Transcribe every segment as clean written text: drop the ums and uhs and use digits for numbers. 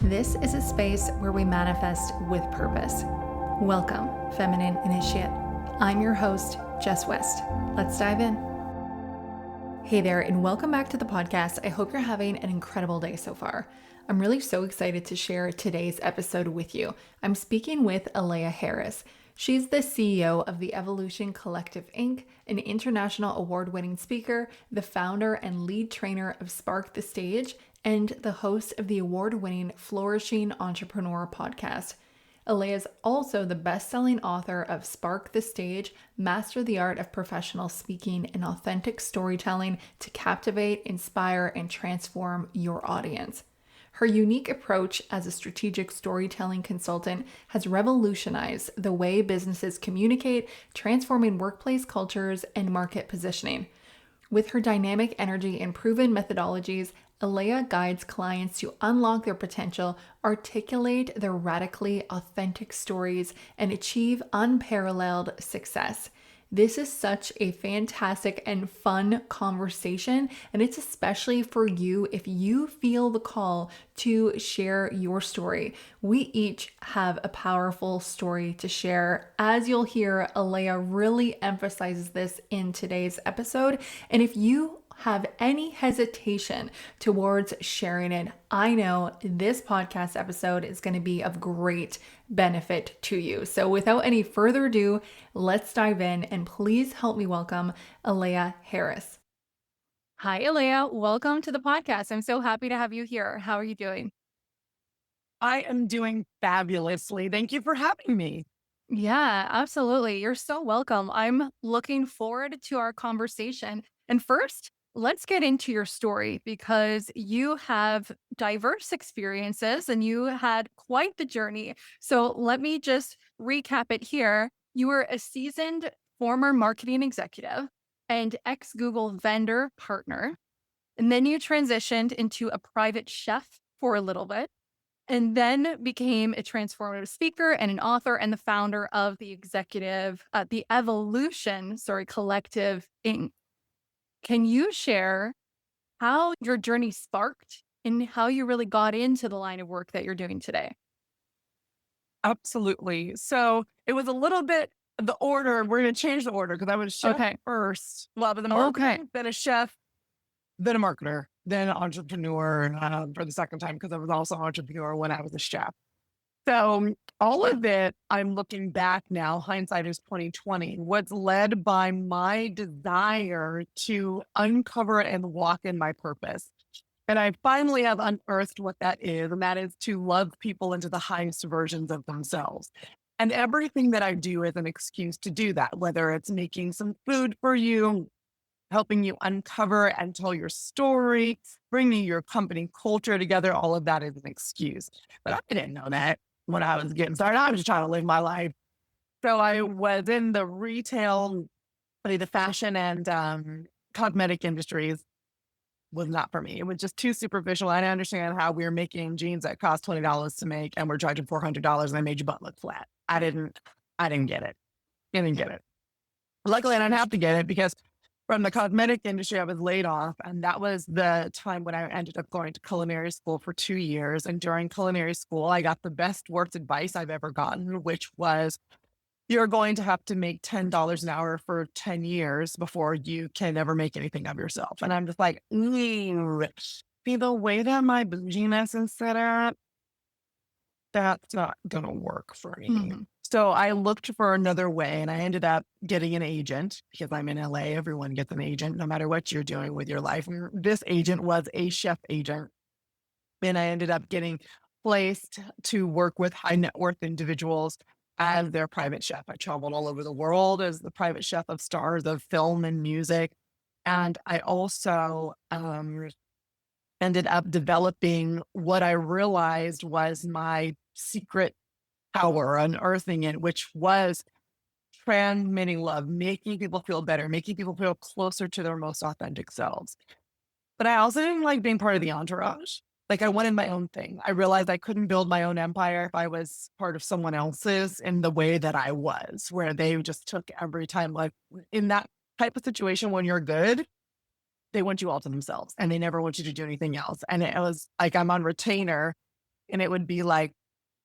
This is a space where we manifest with purpose. Welcome, Feminine Initiate. I'm your host, Jess West. Let's dive in. Hey there, and welcome back to the podcast. I hope you're having an incredible day so far. I'm really so excited to share today's episode with you. I'm speaking with Aleya Harris. She's the CEO of the Evolution Collective Inc., an international award-winning speaker, the founder and lead trainer of Spark the Stage, and the host of the award-winning Flourishing Entrepreneur podcast. Aleya is also the best-selling author of Spark the Stage, Master the Art of Professional Speaking and Authentic Storytelling to Captivate, Inspire, and Transform Your Audience. Her unique approach as a strategic storytelling consultant has revolutionized the way businesses communicate, transforming workplace cultures and market positioning. With her dynamic energy and proven methodologies, Aleya guides clients to unlock their potential, articulate their radically authentic stories, and achieve unparalleled success. This is such a fantastic and fun conversation, and it's especially for you if you feel the call to share your story. We each have a powerful story to share. As you'll hear, Aleya really emphasizes this in today's episode, and if you have any hesitation towards sharing it, I know this podcast episode is going to be of great benefit to you. So without any further ado, let's dive in and please help me welcome Aleya Harris. Hi, Aleya. Welcome to the podcast. I'm so happy to have you here. How are you doing? I am doing fabulously. Thank you for having me. Yeah, absolutely. You're so welcome. I'm looking forward to our conversation. And first, let's get into your story because you have diverse experiences and you had quite the journey. So let me just recap it here. You were a seasoned former marketing executive and ex Google vendor partner. And then you transitioned into a private chef for a little bit and then became a transformative speaker and an author and the founder of the Evolution, Collective Inc. Can you share how your journey sparked and how you really got into the line of work that you're doing today? Absolutely. So it was a little bit the order. We're going to change the order because I was chef Okay. first. Well, but the Okay. marketing, then a chef, then a marketer, then an entrepreneur for the second time because I was also an entrepreneur when I was a chef. So all of it, I'm looking back now, hindsight is 2020, was led by my desire to uncover and walk in my purpose. And I finally have unearthed what that is, and that is to love people into the highest versions of themselves. And everything that I do is an excuse to do that, whether it's making some food for you, helping you uncover and tell your story, bringing your company culture together, all of that is an excuse. But I didn't know that when I was getting started. I was just trying to live my life. So I was in the retail, the fashion and cosmetic industries was not for me. It was just too superficial. I didn't understand how we were making jeans that cost $20 to make and we're charging $400 and I made your butt look flat. I didn't get it. I didn't get it. Luckily, I didn't have to get it because from the cosmetic industry, I was laid off. And that was the time when I ended up going to culinary school for 2 years. And during culinary school, I got the best words advice I've ever gotten, which was, you're going to have to make $10 an hour for 10 years before you can ever make anything of yourself. And I'm just like, see, the way that my bouginess is set up, that's not going to work for me. Mm-hmm. So I looked for another way and I ended up getting an agent because I'm in LA. Everyone gets an agent no matter what you're doing with your life. And this agent was a chef agent. And I ended up getting placed to work with high net worth individuals as their private chef. I traveled all over the world as the private chef of stars of film and music. And I also ended up developing what I realized was my secret power, unearthing it, which was transmitting love, making people feel better, making people feel closer to their most authentic selves. But I also didn't like being part of the entourage. Like I wanted my own thing. I realized I couldn't build my own empire if I was part of someone else's in the way that I was, where they just took every time. Like in that type of situation, when you're good, they want you all to themselves and they never want you to do anything else. And it was like I'm on retainer And it would be like,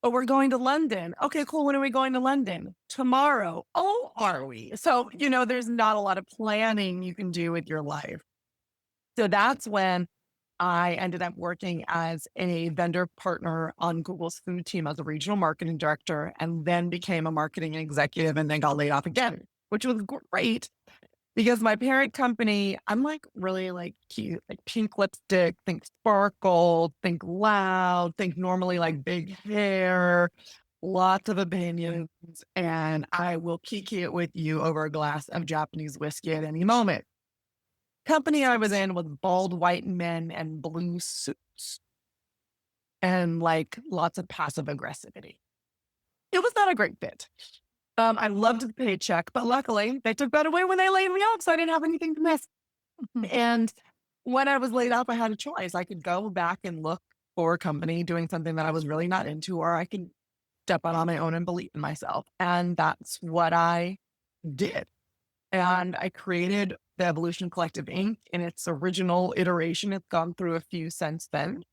oh, we're going to London. Okay, cool. When are we going to London? Tomorrow. Oh, are we? So, there's not a lot of planning you can do with your life. So that's when I ended up working as a vendor partner on Google's food team as a regional marketing director, and then became a marketing executive and then got laid off again, which was great because my parent company, I'm like really like cute, like pink lipstick, think sparkle, think loud, think normally like big hair, lots of opinions, and I will kiki it with you over a glass of Japanese whiskey at any moment. Company I was in was bald white men and blue suits and like lots of passive aggressivity. It was not a great fit. I loved the paycheck, but luckily they took that away when they laid me off, so I didn't have anything to miss. And when I was laid off, I had a choice. I could go back and look for a company doing something that I was really not into, or I could step out on my own and believe in myself. And that's what I did. And I created the Evolution Collective Inc. in its original iteration. It's gone through a few since then.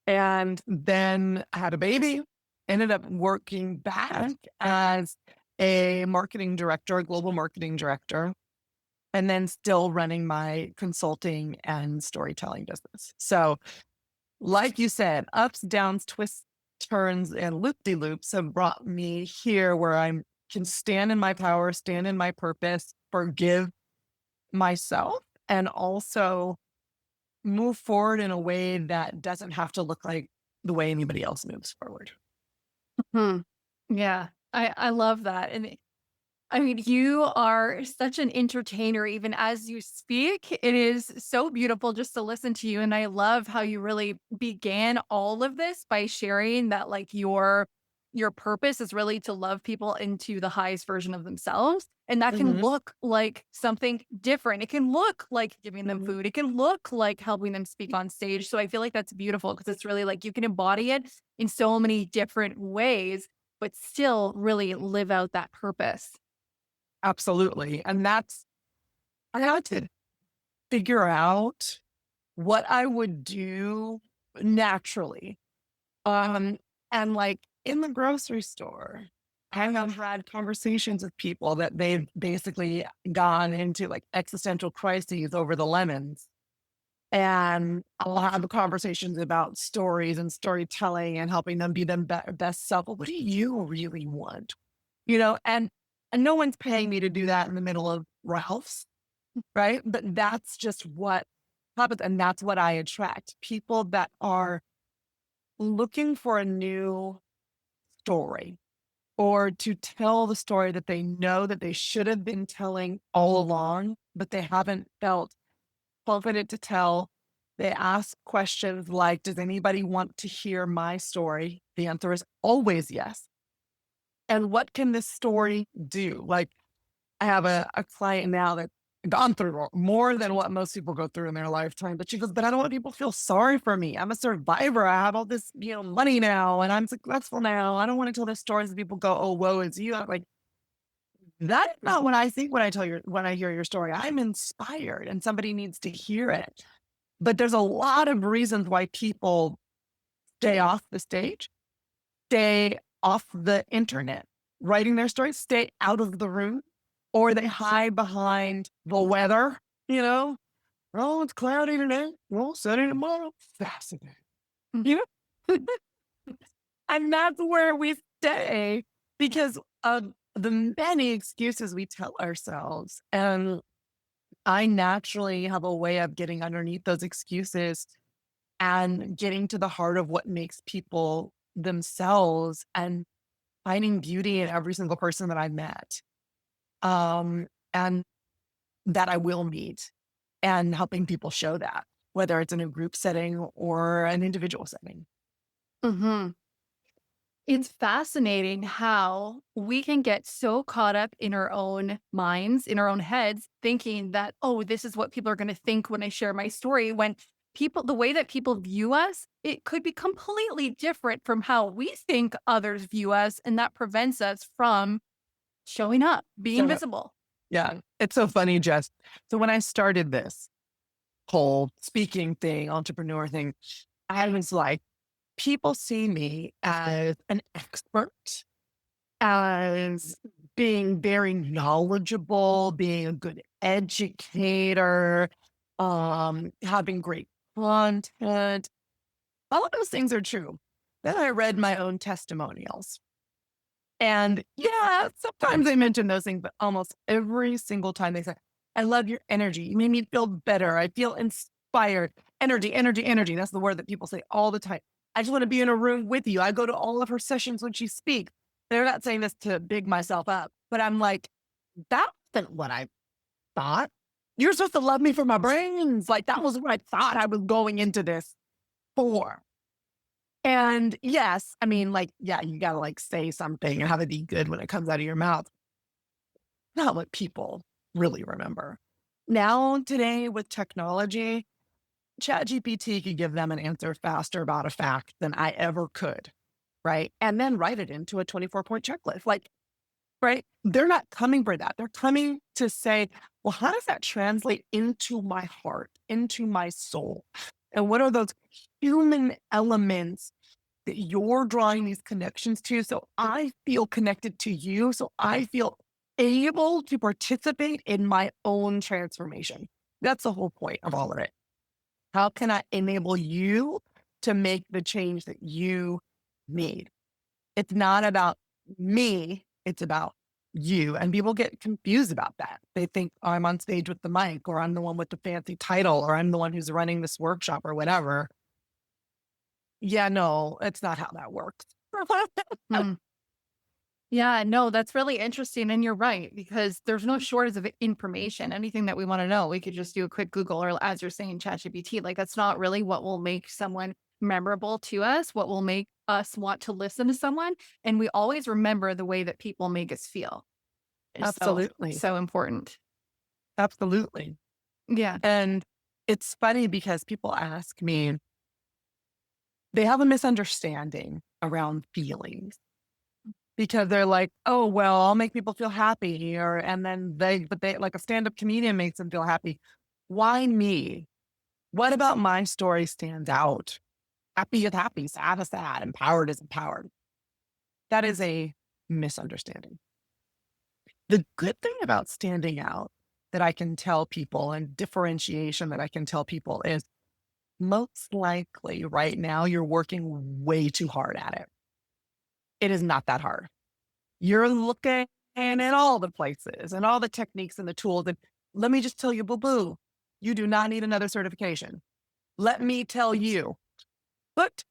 And then I had a baby, ended up working back as a marketing director, a global marketing director, and then still running my consulting and storytelling business. So, like you said, ups, downs, twists, turns, and loop-de-loops have brought me here where I can stand in my power, stand in my purpose, forgive myself, and also move forward in a way that doesn't have to look like the way anybody else moves forward. Hmm. Yeah, I love that. And I mean, you are such an entertainer, even as you speak. It is so beautiful just to listen to you. And I love how you really began all of this by sharing that like your purpose is really to love people into the highest version of themselves. And that can Mhm, look like something different. It can look like giving them mhm. food. It can look like helping them speak on stage. So I feel like that's beautiful because it's really like you can embody it in so many different ways, but still really live out that purpose. Absolutely. And I had to figure out what I would do naturally. Um, and like in the grocery store, I have had conversations with people that they've basically gone into like existential crises over the lemons. And I'll have conversations about stories and storytelling and helping them be them best self. But what do you really want? And no one's paying me to do that in the middle of Ralph's, right? But that's just what happens. And that's what I attract, people that are looking for a new story or to tell the story that they know that they should have been telling all along, but they haven't felt confident to tell. They ask questions like, does anybody want to hear my story? The answer is always yes. And what can this story do? Like, I have a client now that's gone through more than what most people go through in their lifetime. But she goes, but I don't want people to feel sorry for me. I'm a survivor. I have all this, money now and I'm successful now. I don't want to tell the stories that people go, oh, woe is you. I'm like, that's not what I think when I hear your story. I'm inspired and somebody needs to hear it. But there's a lot of reasons why people stay off the stage, stay off the internet, writing their stories, stay out of the room, or they hide behind the weather, you know? Oh, it's cloudy today. Well, sunny tomorrow. Fascinating. Mm. You know? And that's where we stay because of the many excuses we tell ourselves. And I naturally have a way of getting underneath those excuses and getting to the heart of what makes people themselves and finding beauty in every single person that I met, and that I will meet, and helping people show that, whether it's in a group setting or an individual setting. Hmm. It's fascinating how we can get so caught up in our own minds, in our own heads, thinking that, oh, this is what people are going to think when I share my story. When the way that people view us, it could be completely different from how we think others view us. And that prevents us from showing up, being So, visible. yeah, it's so funny, Jess. So when I started this whole speaking thing, entrepreneur thing, I was like, people see me as an expert, as being very knowledgeable, being a good educator, having great content. All of those things are true. Then I read my own testimonials. And yeah, sometimes I mention those things, but almost every single time they say, I love your energy. You made me feel better. I feel inspired. Energy, energy, energy. That's the word that people say all the time. I just want to be in a room with you. I go to all of her sessions when she speaks. They're not saying this to big myself up, but I'm like, that wasn't what I thought. You're supposed to love me for my brains. Like that was what I thought I was going into this for. And yes, I mean, like, yeah, you gotta like say something and have it be good when it comes out of your mouth. Not what people really remember. Now, today with technology, ChatGPT could give them an answer faster about a fact than I ever could. Right. And then write it into a 24-point checklist. Like, right. They're not coming for that. They're coming to say, well, how does that translate into my heart, into my soul? And what are those human elements that you're drawing these connections to? So I feel connected to you. So I feel able to participate in my own transformation. That's the whole point of all of it. How can I enable you to make the change that you need? It's not about me, it's about you. And people get confused about that. They think, oh, I'm on stage with the mic, or I'm the one with the fancy title, or I'm the one who's running this workshop or whatever. Yeah, no, it's not how that works. Hmm. Yeah, no, that's really interesting. And you're right, because there's no shortage of information. Anything that we want to know, we could just do a quick Google or, as you're saying, ChatGPT. Like, that's not really what will make someone memorable to us, what will make us want to listen to someone. And we always remember the way that people make us feel is Absolutely. so important. Absolutely. Yeah. And it's funny because people ask me, they have a misunderstanding around feelings because they're like, oh, well, I'll make people feel happy. And then but they, like a stand up comedian makes them feel happy. Why me? What about my story stands out? Happy is happy, sad is sad, empowered is empowered. That is a misunderstanding. The good thing about standing out that I can tell people, and differentiation that I can tell people, is most likely right now you're working way too hard at it. It is not that hard. You're looking at all the places and all the techniques and the tools. And let me just tell you, boo boo, you do not need another certification. Let me tell you, put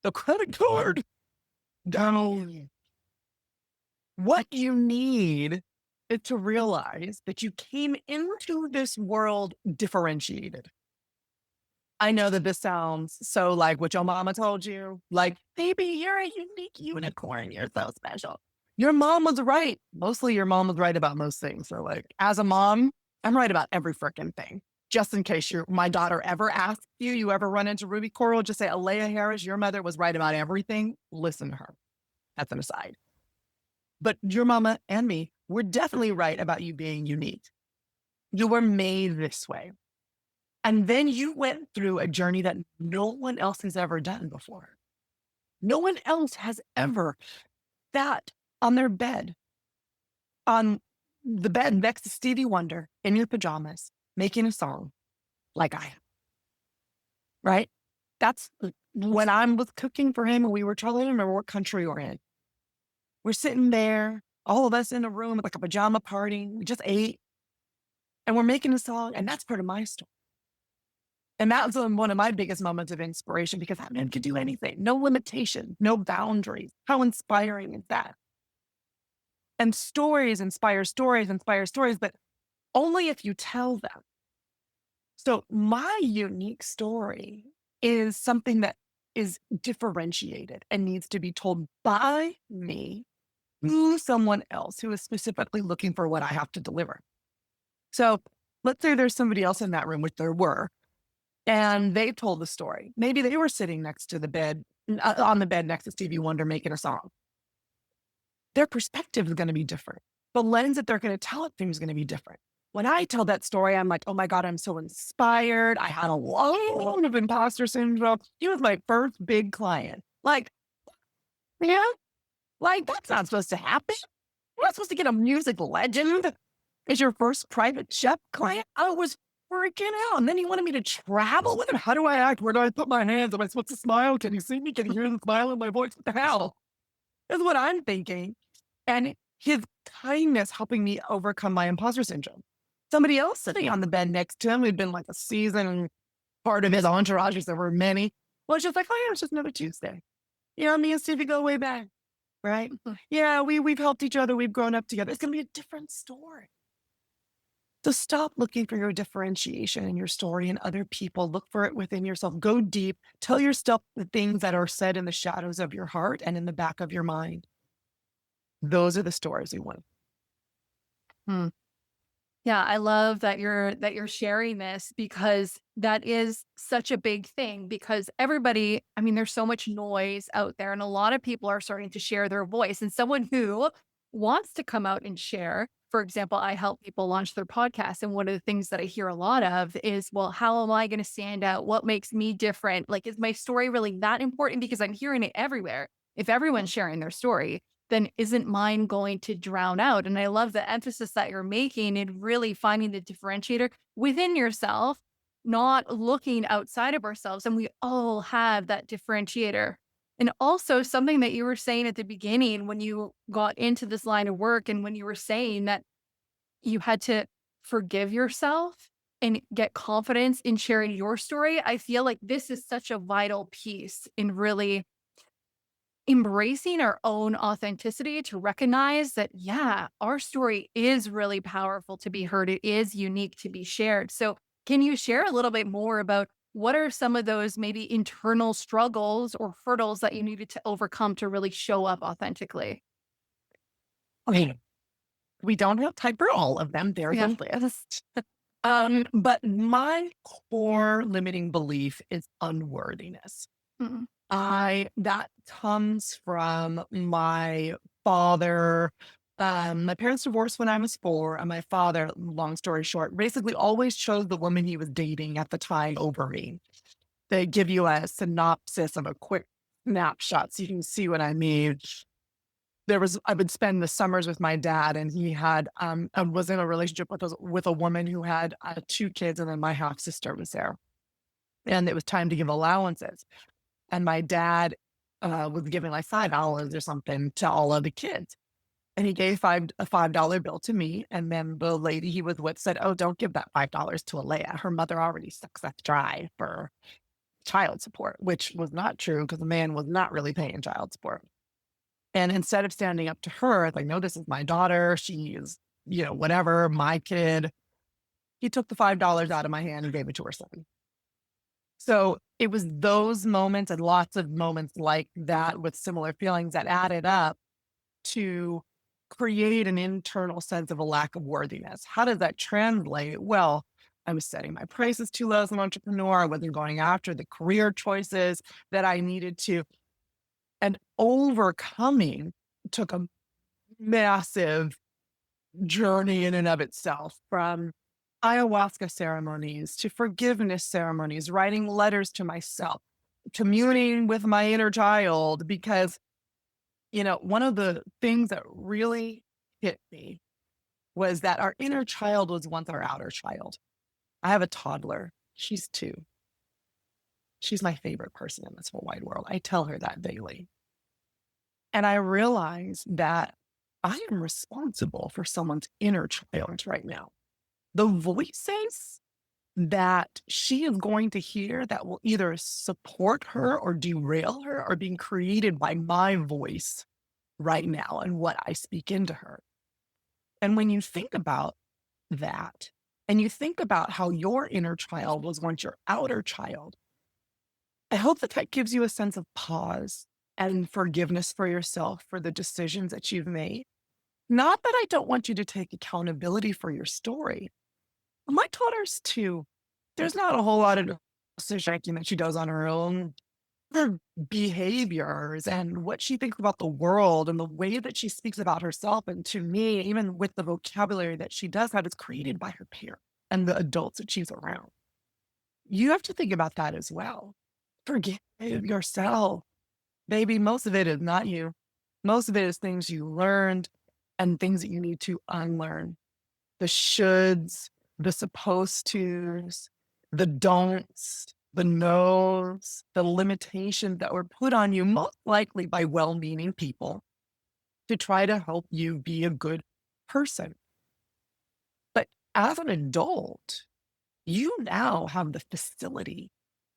the credit card down. What you need is to realize that you came into this world differentiated. I know that this sounds so like what your mama told you. Like, baby, you're a unique unicorn. You're so special. Your mom was right. Mostly your mom was right about most things. So like, as a mom, I'm right about every freaking thing. Just in case my daughter ever asks you ever run into Ruby Coral, just say, Aleya Harris, your mother was right about everything. Listen to her. That's an aside. But your mama and me, we're definitely right about you being unique. You were made this way. And then you went through a journey that no one else has ever done before. No one else has ever sat on their bed, on the bed next to Stevie Wonder in your pajamas, making a song like I am. Right? That's when I was cooking for him and we were trying to remember what country we're in. We're sitting there, all of us in a room at like a pajama party. We just ate and we're making a song. And that's part of my story. And that was one of my biggest moments of inspiration because that man could do anything. No limitation, no boundaries. How inspiring is that? And stories inspire stories, but only if you tell them. So my unique story is something that is differentiated and needs to be told by me to someone else who is specifically looking for what I have to deliver. So let's say there's somebody else in that room, which there were, and they told the story. Maybe they were sitting next to the bed, on the bed next to Stevie Wonder making a song. Their perspective is going to be different. The lens that they're going to tell it through is going to be different. When I tell that story, I'm like, oh my God, I'm so inspired. I had a lot of imposter syndrome. He was my first big client. Like, yeah, like that's not supposed to happen. You're not supposed to get a music legend as your first private chef client. I was freaking out. And then he wanted me to travel with him. How do I act? Where do I put my hands? Am I supposed to smile? Can you see me? Can you hear the smile in my voice? What the hell? Is what I'm thinking. And his kindness helping me overcome my imposter syndrome. Somebody else sitting on the bed next to him who'd been like a seasoned part of his entourage, there were many, was just like, oh yeah, it's just another Tuesday. You know, me and Stevie go way back, right? Yeah, we've helped each other. We've grown up together. It's going to be a different story. So stop looking for your differentiation in your story and other people. Look for it within yourself. Go deep. Tell yourself the things that are said in the shadows of your heart and in the back of your mind. Those are the stories we want. Hmm. Yeah, I love that you're sharing this because that is such a big thing because everybody, I mean, there's so much noise out there and a lot of people are starting to share their voice. And someone who wants to come out and share, for example, I help people launch their podcast. And one of the things that I hear a lot of is, well, how am I going to stand out? What makes me different? Like, is my story really that important? Because I'm hearing it everywhere. If everyone's sharing their story, then isn't mine going to drown out? And I love the emphasis that you're making in really finding the differentiator within yourself, not looking outside of ourselves. And we all have that differentiator. And also something that you were saying at the beginning when you got into this line of work and when you were saying that you had to forgive yourself and get confidence in sharing your story. I feel like this is such a vital piece in really embracing our own authenticity to recognize that, yeah, our story is really powerful to be heard. It is unique to be shared. So, can you share a little bit more about what are some of those maybe internal struggles or hurdles that you needed to overcome to really show up authentically? Okay, we don't have time for all of them. There's Yeah. a list. But my core limiting belief is unworthiness. Mm, That comes from my father. My parents divorced when I was 4, and my father, long story short, basically always chose the woman he was dating at the time over me. They give you a synopsis of a quick snapshot so you can see what I mean. I would spend the summers with my dad, and he had was in a relationship with a woman who had 2 kids, and then my half sister was there. And it was time to give allowances. And my dad was giving like $5 or something to all of the kids. And he gave a $5 bill to me. And then the lady he was with said, oh, don't give that $5 to Aleya. Her mother already sucks that dry for child support, which was not true because the man was not really paying child support. And instead of standing up to her, like, no, this is my daughter. She is, whatever, my kid. He took the $5 out of my hand and gave it to her son. So it was those moments and lots of moments like that with similar feelings that added up to create an internal sense of a lack of worthiness. How does that translate? Well, I was setting my prices too low as an entrepreneur. I wasn't going after the career choices that I needed to. And overcoming took a massive journey in and of itself, from ayahuasca ceremonies to forgiveness ceremonies, writing letters to myself, communing with my inner child. Because, one of the things that really hit me was that our inner child was once our outer child. I have a toddler. She's 2. She's my favorite person in this whole wide world. I tell her that daily. And I realize that I am responsible for someone's inner child right now. The voices that she is going to hear that will either support her or derail her are being created by my voice right now and what I speak into her. And when you think about that, and you think about how your inner child was once your outer child, I hope that that gives you a sense of pause and forgiveness for yourself for the decisions that you've made. Not that I don't want you to take accountability for your story. My daughter's 2. There's not a whole lot of decision making that she does on her own. Her behaviors and what she thinks about the world and the way that she speaks about herself and to me, even with the vocabulary that she does have, is created by her parents and the adults that she's around. You have to think about that as well. Forgive yourself baby, most of it is not you. Most of it is things you learned and things that you need to unlearn. The shoulds, the supposed tos, the don'ts, the no's, the limitations that were put on you, most likely by well-meaning people to try to help you be a good person. But as an adult, you now have the facility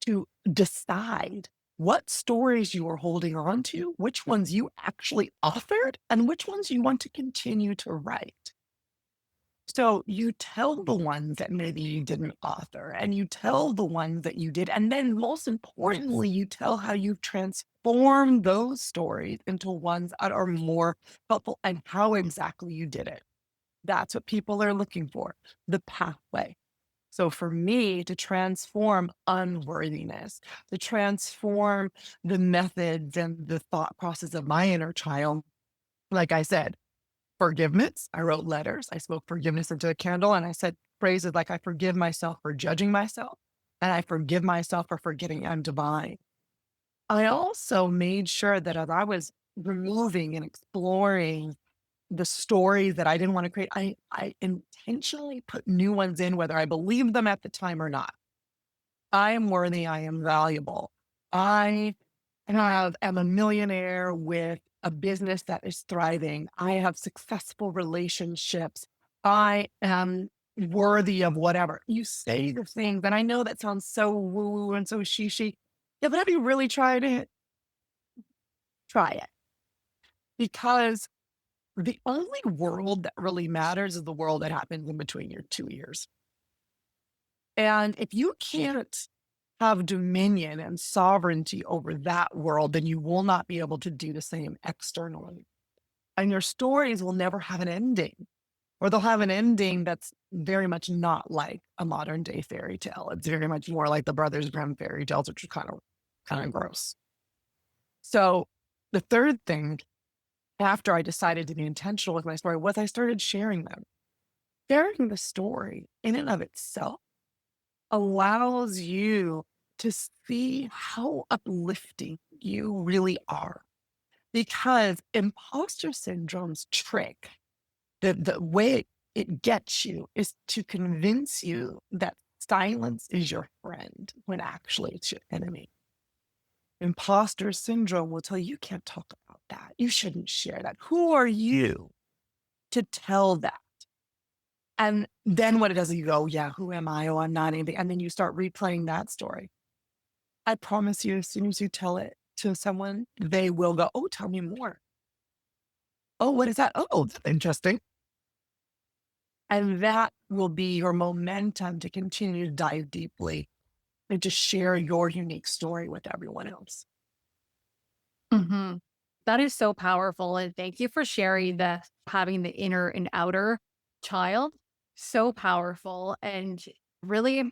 to decide what stories you are holding on to, which ones you actually authored, and which ones you want to continue to write. So you tell the ones that maybe you didn't author, and you tell the ones that you did. And then most importantly, you tell how you've transformed those stories into ones that are more helpful and how exactly you did it. That's what people are looking for, the pathway. So for me to transform unworthiness, to transform the methods and the thought process of my inner child, like I said, forgiveness. I wrote letters. I spoke forgiveness into a candle and I said phrases like, I forgive myself for judging myself and I forgive myself for forgetting I'm divine. I also made sure that as I was removing and exploring the stories that I didn't want to create, I intentionally put new ones in, whether I believed them at the time or not. I am worthy. I am valuable. I am a millionaire with a business that is thriving. I have successful relationships. I am worthy of whatever. You say the things, and I know that sounds so woo-woo and so she. Yeah, but have you really tried it? Try it. Because the only world that really matters is the world that happens in between your two ears. And if you can't have dominion and sovereignty over that world, then you will not be able to do the same externally. And your stories will never have an ending, or they'll have an ending that's very much not like a modern day fairy tale. It's very much more like the Brothers Grimm fairy tales, which are kind of gross. So the third thing after I decided to be intentional with my story was I started sharing them. Sharing the story in and of itself allows you to see how uplifting you really are. Because imposter syndrome's trick, the way it gets you is to convince you that silence is your friend when actually it's your enemy. Imposter syndrome will tell you, you can't talk about that. You shouldn't share that. Who are you to tell that? And then what it does is you go, yeah, who am I? Oh, I'm not anything. And then you start replaying that story. I promise you, as soon as you tell it to someone, they will go, oh, tell me more. Oh, what is that? Oh, that's interesting. And that will be your momentum to continue to dive deeply and to share your unique story with everyone else. Mhm. That is so powerful, and thank you for sharing the having the inner and outer child. So powerful and really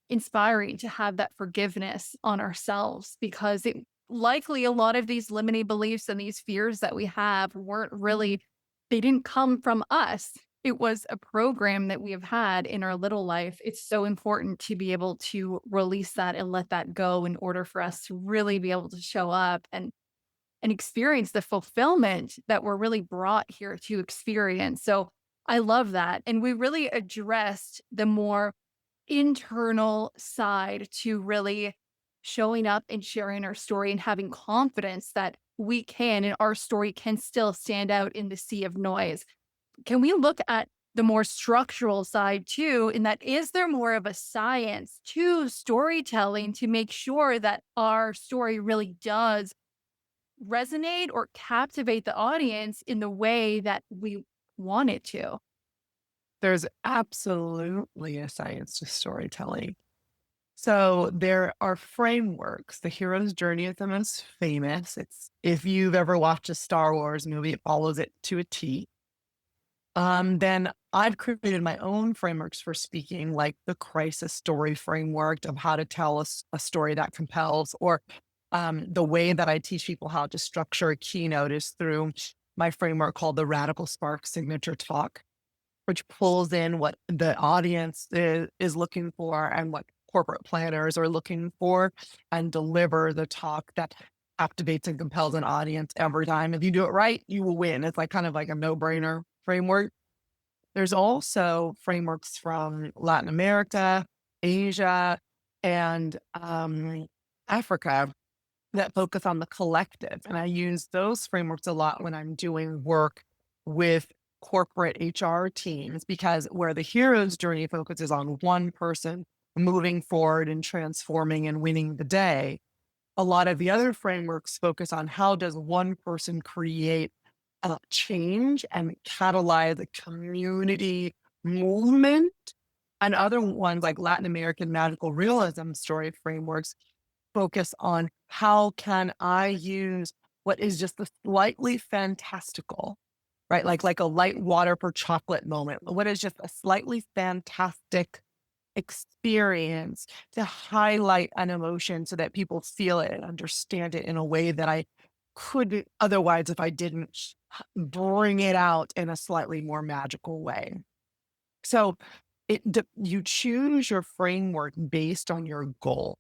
inspiring to have that forgiveness on ourselves because it likely a lot of these limiting beliefs and these fears that we have weren't really they didn't come from us. It was a program that we have had in our little life. It's so important to be able to release that and let that go in order for us to really be able to show up and experience the fulfillment that we're really brought here to experience. So I love that. And we really addressed the more internal side to really showing up and sharing our story and having confidence that we can and our story can still stand out in the sea of noise. Can we look at the more structural side too? In that, is there more of a science to storytelling to make sure that our story really does resonate or captivate the audience in the way that we want it to? There's absolutely a science to storytelling. So there are frameworks. The hero's journey is the most famous. It's if you've ever watched a Star Wars movie, it follows it to a T. Then I've created my own frameworks for speaking, like the crisis story framework of how to tell a story that compels, or the way that I teach people how to structure a keynote is through my framework called the Radical Spark Signature Talk, which pulls in what the audience is looking for and what corporate planners are looking for and deliver the talk that captivates and compels an audience every time. If you do it right, you will win. It's like kind of like a no-brainer framework. There's also frameworks from Latin America, Asia, and Africa that focus on the collective. And I use those frameworks a lot when I'm doing work with corporate HR teams, because where the hero's journey focuses on one person moving forward and transforming and winning the day, a lot of the other frameworks focus on how does one person create change and catalyze a community movement. And other ones like Latin American magical realism story frameworks focus on how can I use what is just the slightly fantastical, right? Like a light water for chocolate moment. What is just a slightly fantastic experience to highlight an emotion so that people feel it and understand it in a way that I couldn't otherwise if I didn't bring it out in a slightly more magical way. So you choose your framework based on your goal.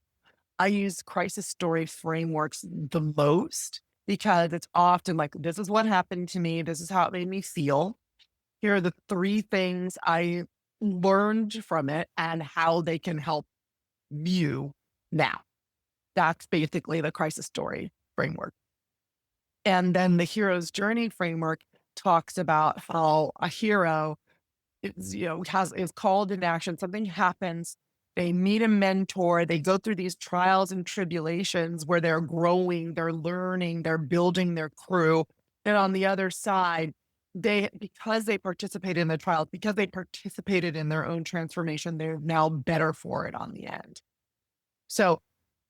I use crisis story frameworks the most because it's often like, this is what happened to me. This is how it made me feel. Here are the 3 things I learned from it and how they can help you now. That's basically the crisis story framework. And then the hero's journey framework talks about how a hero is called into action. Something happens. They meet a mentor. They go through these trials and tribulations where they're growing, they're learning, they're building their crew. And on the other side, because they participated in the trials, because they participated in their own transformation, they're now better for it on the end. So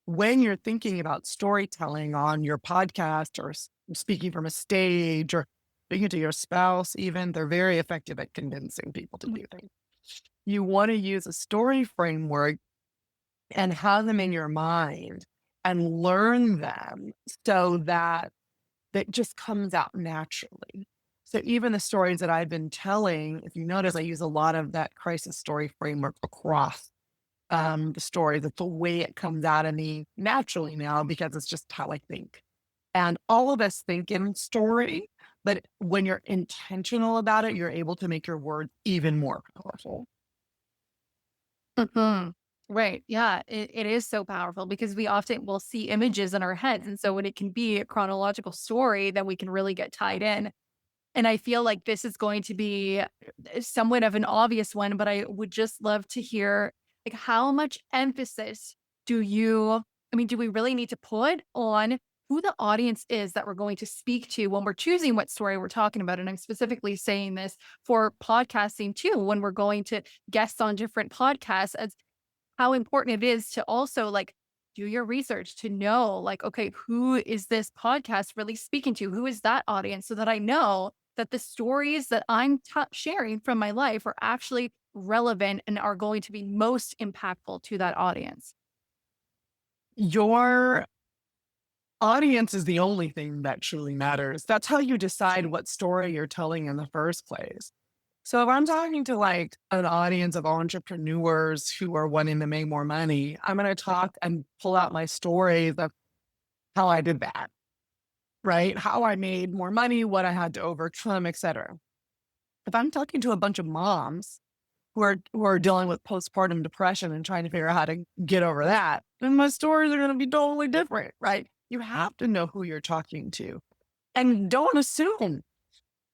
when you're thinking about storytelling on your podcast or speaking from a stage or speaking to your spouse, even, they're very effective at convincing people to do things. You want to use a story framework and have them in your mind and learn them so that that just comes out naturally. So even the stories that I've been telling, if you notice, I use a lot of that crisis story framework across the story. That's the way it comes out of me naturally now because it's just how I think. And all of us think in story, but when you're intentional about it, you're able to make your words even more powerful. Mhm. Right. Yeah. It is so powerful because we often will see images in our heads. And so when it can be a chronological story, then we can really get tied in. And I feel like this is going to be somewhat of an obvious one, but I would just love to hear like how much emphasis do we really need to put on who the audience is that we're going to speak to when we're choosing what story we're talking about? And I'm specifically saying this for podcasting too, when we're going to guest on different podcasts, as how important it is to also like do your research to know like, okay, who is this podcast really speaking to? Who is that audience? So that I know that the stories that I'm sharing from my life are actually relevant and are going to be most impactful to that audience. Your audience is the only thing that truly matters. That's how you decide what story you're telling in the first place. So if I'm talking to like an audience of entrepreneurs who are wanting to make more money, I'm going to talk and pull out my stories of how I did that, right? How I made more money, what I had to overcome, etc. If I'm talking to a bunch of moms who are dealing with postpartum depression and trying to figure out how to get over that, then my stories are going to be totally different, right? You have to know who you're talking to and don't assume.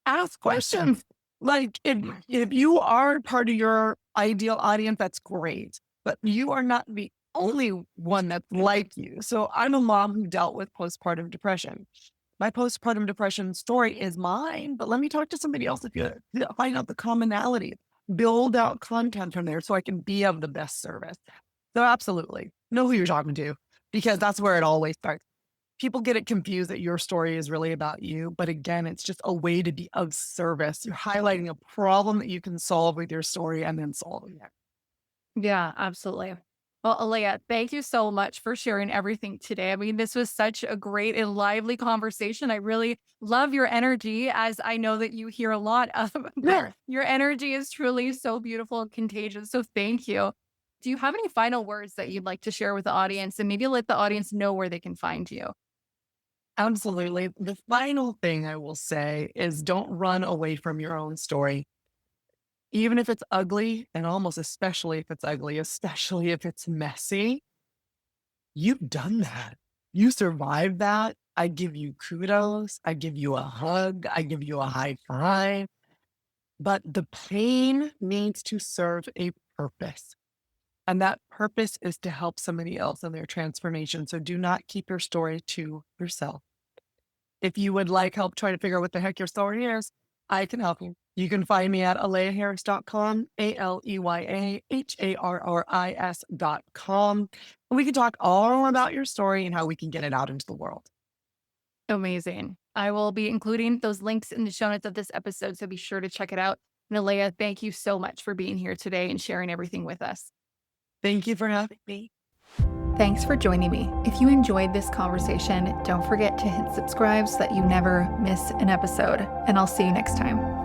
Ask questions. Like if you are part of your ideal audience, that's great. But you are not the only one that's like you. So I'm a mom who dealt with postpartum depression. My postpartum depression story is mine, but let me talk to somebody else if you find out the commonality, build out content from there so I can be of the best service. So absolutely know who you're talking to because that's where it always starts. People get it confused that your story is really about you. But again, it's just a way to be of service. You're highlighting a problem that you can solve with your story and then solving it. Yeah, absolutely. Well, Aleya, thank you so much for sharing everything today. I mean, this was such a great and lively conversation. I really love your energy, as I know that you hear a lot of, but Yeah. your energy is truly so beautiful and contagious. So thank you. Do you have any final words that you'd like to share with the audience and maybe let the audience know where they can find you? Absolutely. The final thing I will say is don't run away from your own story. Even if it's ugly, and almost especially if it's ugly, especially if it's messy, you've done that. You survived that. I give you kudos. I give you a hug. I give you a high five. But the pain needs to serve a purpose. And that purpose is to help somebody else in their transformation. So do not keep your story to yourself. If you would like help trying to figure out what the heck your story is, I can help you. You can find me at aleyaharris.com, ALEYAHARRIS.com. And we can talk all about your story and how we can get it out into the world. Amazing. I will be including those links in the show notes of this episode, so be sure to check it out. And Aleya, thank you so much for being here today and sharing everything with us. Thank you for having me. Thanks for joining me. If you enjoyed this conversation, don't forget to hit subscribe so that you never miss an episode. And I'll see you next time.